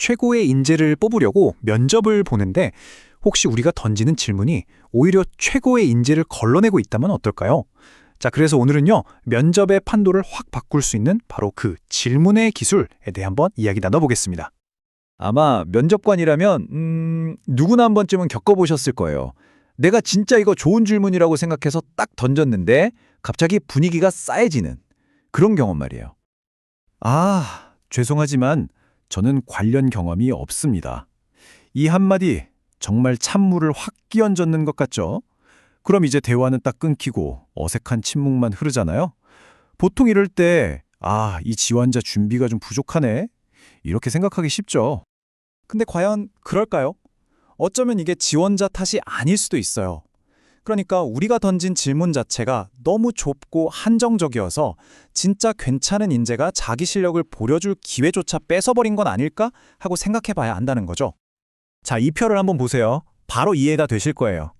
최고의 인재를 뽑으려고 면접을 보는데 혹시 우리가 던지는 질문이 오히려 최고의 인재를 걸러내고 있다면 어떨까요? 자, 그래서 오늘은요, 면접의 판도를 확 바꿀 수 있는 바로 그 질문의 기술에 대해 한번 이야기 나눠보겠습니다. 아마 면접관이라면 누구나 한 번쯤은 겪어보셨을 거예요. 내가 진짜 이거 좋은 질문이라고 생각해서 딱 던졌는데 갑자기 분위기가 싸해지는 그런 경험 말이에요. 죄송하지만 저는 관련 경험이 없습니다. 이 한마디 정말 찬물을 확 끼얹는 것 같죠? 그럼 이제 대화는 딱 끊기고 어색한 침묵만 흐르잖아요. 보통 이럴 때 이 지원자 준비가 좀 부족하네. 이렇게 생각하기 쉽죠. 근데 과연 그럴까요? 어쩌면 이게 지원자 탓이 아닐 수도 있어요. 그러니까 우리가 던진 질문 자체가 너무 좁고 한정적이어서 진짜 괜찮은 인재가 자기 실력을 보여줄 기회조차 뺏어버린 건 아닐까 하고 생각해봐야 한다는 거죠. 자, 이 표를 한번 보세요. 바로 이해가 되실 거예요.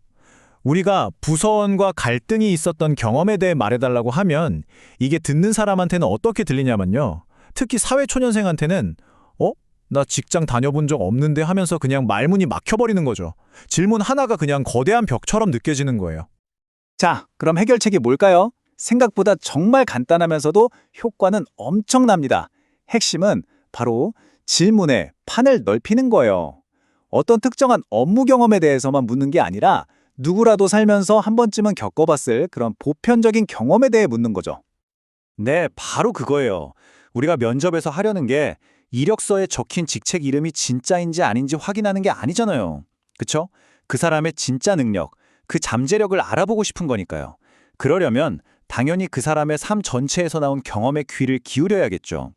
우리가 부서원과 갈등이 있었던 경험에 대해 말해달라고 하면 이게 듣는 사람한테는 어떻게 들리냐면요. 특히 사회초년생한테는 나 직장 다녀본 적 없는데 하면서 그냥 말문이 막혀버리는 거죠. 질문 하나가 그냥 거대한 벽처럼 느껴지는 거예요. 자, 그럼 해결책이 뭘까요? 생각보다 정말 간단하면서도 효과는 엄청납니다. 핵심은 바로 질문의 판을 넓히는 거예요. 어떤 특정한 업무 경험에 대해서만 묻는 게 아니라 누구라도 살면서 한 번쯤은 겪어봤을 그런 보편적인 경험에 대해 묻는 거죠. 네, 바로 그거예요. 우리가 면접에서 하려는 게 이력서에 적힌 직책 이름이 진짜인지 아닌지 확인하는 게 아니잖아요. 그쵸? 그 사람의 진짜 능력, 그 잠재력을 알아보고 싶은 거니까요. 그러려면 당연히 그 사람의 삶 전체에서 나온 경험에 귀를 기울여야겠죠.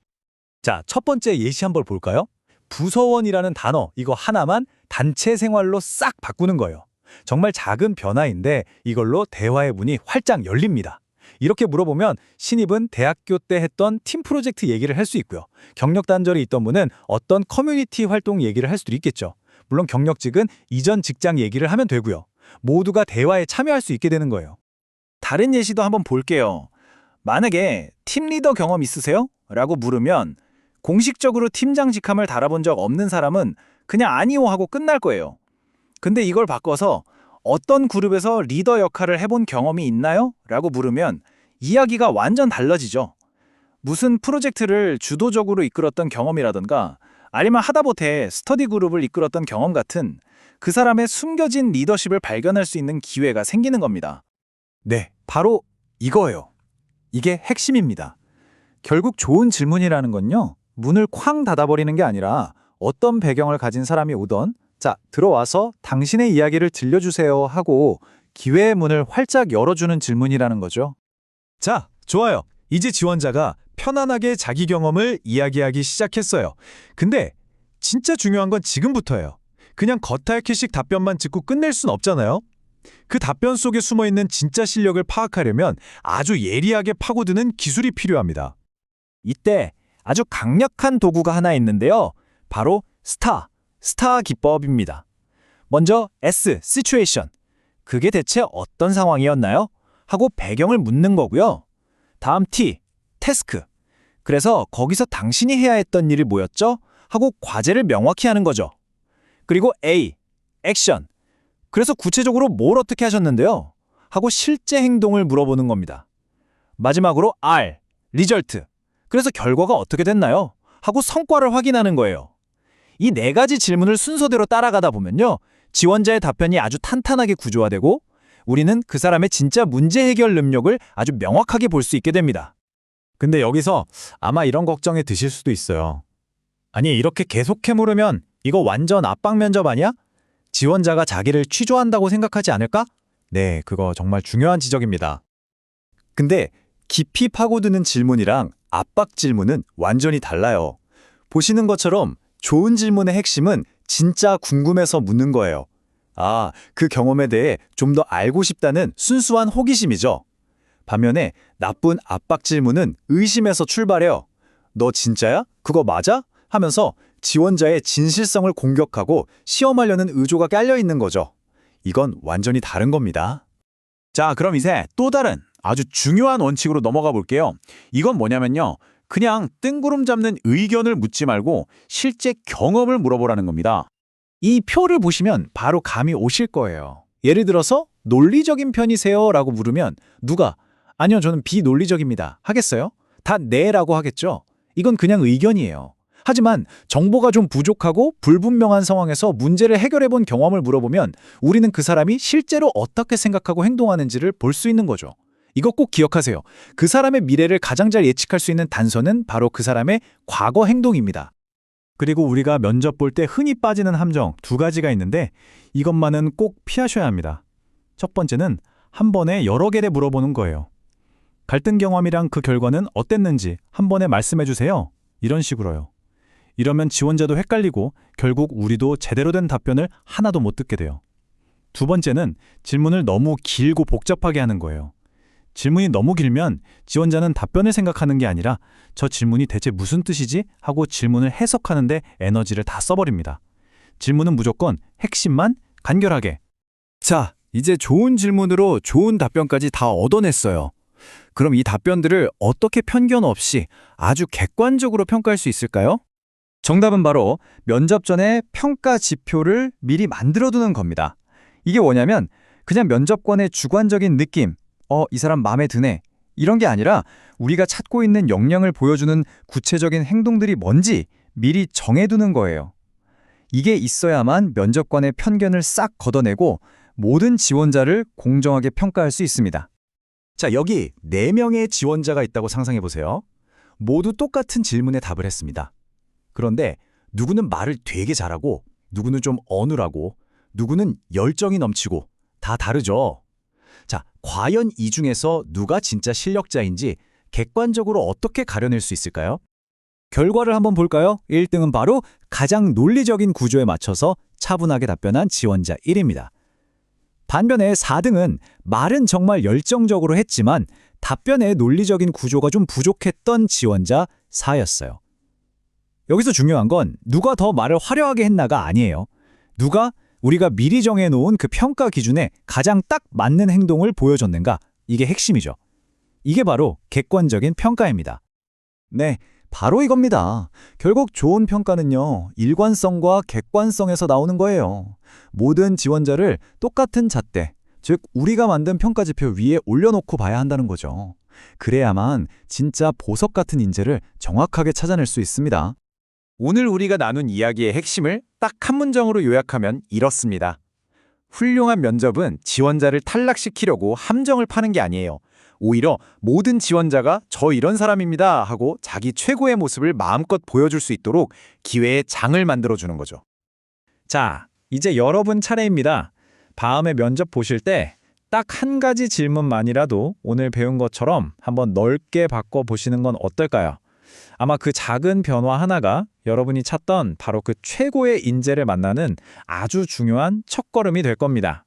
자, 첫 번째 예시 한번 볼까요? 부서원이라는 단어, 이거 하나만 단체 생활로 싹 바꾸는 거예요. 정말 작은 변화인데 이걸로 대화의 문이 활짝 열립니다. 이렇게 물어보면 신입은 대학교 때 했던 팀 프로젝트 얘기를 할 수 있고요. 경력 단절이 있던 분은 어떤 커뮤니티 활동 얘기를 할 수도 있겠죠. 물론 경력직은 이전 직장 얘기를 하면 되고요. 모두가 대화에 참여할 수 있게 되는 거예요. 다른 예시도 한번 볼게요. 만약에 팀 리더 경험 있으세요? 라고 물으면 공식적으로 팀장 직함을 달아본 적 없는 사람은 그냥 아니요 하고 끝날 거예요. 근데 이걸 바꿔서 어떤 그룹에서 리더 역할을 해본 경험이 있나요? 라고 물으면 이야기가 완전 달라지죠. 무슨 프로젝트를 주도적으로 이끌었던 경험이라던가 아니면 하다못해 스터디 그룹을 이끌었던 경험 같은 그 사람의 숨겨진 리더십을 발견할 수 있는 기회가 생기는 겁니다. 네, 바로 이거예요. 이게 핵심입니다. 결국 좋은 질문이라는 건요, 문을 쾅 닫아버리는 게 아니라 어떤 배경을 가진 사람이 오던 자, 들어와서 당신의 이야기를 들려주세요 하고 기회의 문을 활짝 열어주는 질문이라는 거죠. 자, 좋아요. 이제 지원자가 편안하게 자기 경험을 이야기하기 시작했어요. 근데 진짜 중요한 건 지금부터예요. 그냥 겉핥기식 답변만 듣고 끝낼 순 없잖아요. 그 답변 속에 숨어있는 진짜 실력을 파악하려면 아주 예리하게 파고드는 기술이 필요합니다. 이때 아주 강력한 도구가 하나 있는데요. 바로 스타 기법입니다. 먼저 S, situation. 그게 대체 어떤 상황이었나요? 하고 배경을 묻는 거고요. 다음 T, task. 그래서 거기서 당신이 해야 했던 일이 뭐였죠? 하고 과제를 명확히 하는 거죠. 그리고 A, action. 그래서 구체적으로 뭘 어떻게 하셨는데요? 하고 실제 행동을 물어보는 겁니다. 마지막으로 R, result. 그래서 결과가 어떻게 됐나요? 하고 성과를 확인하는 거예요. 이 네 가지 질문을 순서대로 따라가다 보면요. 지원자의 답변이 아주 탄탄하게 구조화되고 우리는 그 사람의 진짜 문제 해결 능력을 아주 명확하게 볼 수 있게 됩니다. 근데 여기서 아마 이런 걱정이 드실 수도 있어요. 아니, 이렇게 계속해 물으면 이거 완전 압박 면접 아니야? 지원자가 자기를 취조한다고 생각하지 않을까? 네, 그거 정말 중요한 지적입니다. 근데 깊이 파고드는 질문이랑 압박 질문은 완전히 달라요. 보시는 것처럼 좋은 질문의 핵심은 진짜 궁금해서 묻는 거예요. 그 경험에 대해 좀 더 알고 싶다는 순수한 호기심이죠. 반면에 나쁜 압박 질문은 의심에서 출발해요. 너 진짜야? 그거 맞아? 하면서 지원자의 진실성을 공격하고 시험하려는 의도가 깔려 있는 거죠. 이건 완전히 다른 겁니다. 자, 그럼 이제 또 다른 아주 중요한 원칙으로 넘어가 볼게요. 이건 뭐냐면요. 그냥 뜬구름 잡는 의견을 묻지 말고 실제 경험을 물어보라는 겁니다. 이 표를 보시면 바로 감이 오실 거예요. 예를 들어서 논리적인 편이세요? 라고 물으면 누가 아니요, 저는 비논리적입니다. 하겠어요? 다 네라고 하겠죠? 이건 그냥 의견이에요. 하지만 정보가 좀 부족하고 불분명한 상황에서 문제를 해결해 본 경험을 물어보면 우리는 그 사람이 실제로 어떻게 생각하고 행동하는지를 볼 수 있는 거죠. 이거 꼭 기억하세요. 그 사람의 미래를 가장 잘 예측할 수 있는 단서는 바로 그 사람의 과거 행동입니다. 그리고 우리가 면접 볼 때 흔히 빠지는 함정 2가지가 있는데 이것만은 꼭 피하셔야 합니다. 첫 번째는 한 번에 여러 개를 물어보는 거예요. 갈등 경험이랑 그 결과는 어땠는지 한 번에 말씀해 주세요. 이런 식으로요. 이러면 지원자도 헷갈리고 결국 우리도 제대로 된 답변을 하나도 못 듣게 돼요. 두 번째는 질문을 너무 길고 복잡하게 하는 거예요. 질문이 너무 길면 지원자는 답변을 생각하는 게 아니라 저 질문이 대체 무슨 뜻이지? 하고 질문을 해석하는데 에너지를 다 써버립니다. 질문은 무조건 핵심만 간결하게. 자, 이제 좋은 질문으로 좋은 답변까지 다 얻어냈어요. 그럼 이 답변들을 어떻게 편견 없이 아주 객관적으로 평가할 수 있을까요? 정답은 바로 면접 전에 평가 지표를 미리 만들어두는 겁니다. 이게 뭐냐면 그냥 면접관의 주관적인 느낌, 이 사람 마음에 드네, 이런 게 아니라 우리가 찾고 있는 역량을 보여주는 구체적인 행동들이 뭔지 미리 정해두는 거예요. 이게 있어야만 면접관의 편견을 싹 걷어내고 모든 지원자를 공정하게 평가할 수 있습니다. 자, 여기 4명의 지원자가 있다고 상상해 보세요. 모두 똑같은 질문에 답을 했습니다. 그런데 누구는 말을 되게 잘하고 누구는 좀 어눌하고 누구는 열정이 넘치고 다 다르죠. 자, 과연 이 중에서 누가 진짜 실력자인지 객관적으로 어떻게 가려낼 수 있을까요? 결과를 한번 볼까요? 1등은 바로 가장 논리적인 구조에 맞춰서 차분하게 답변한 지원자 1입니다. 반면에 4등은 말은 정말 열정적으로 했지만 답변의 논리적인 구조가 좀 부족했던 지원자 4였어요. 여기서 중요한 건 누가 더 말을 화려하게 했나가 아니에요. 누가 우리가 미리 정해놓은 그 평가 기준에 가장 딱 맞는 행동을 보여줬는가, 이게 핵심이죠. 이게 바로 객관적인 평가입니다. 네, 바로 이겁니다. 결국 좋은 평가는요, 일관성과 객관성에서 나오는 거예요. 모든 지원자를 똑같은 잣대, 즉 우리가 만든 평가 지표 위에 올려놓고 봐야 한다는 거죠. 그래야만 진짜 보석 같은 인재를 정확하게 찾아낼 수 있습니다. 오늘 우리가 나눈 이야기의 핵심을 딱 한 문장으로 요약하면 이렇습니다. 훌륭한 면접은 지원자를 탈락시키려고 함정을 파는 게 아니에요. 오히려 모든 지원자가 저 이런 사람입니다 하고 자기 최고의 모습을 마음껏 보여줄 수 있도록 기회의 장을 만들어주는 거죠. 자, 이제 여러분 차례입니다. 다음에 면접 보실 때 딱 한 가지 질문만이라도 오늘 배운 것처럼 한번 넓게 바꿔보시는 건 어떨까요? 아마 그 작은 변화 하나가 여러분이 찾던 바로 그 최고의 인재를 만나는 아주 중요한 첫걸음이 될 겁니다.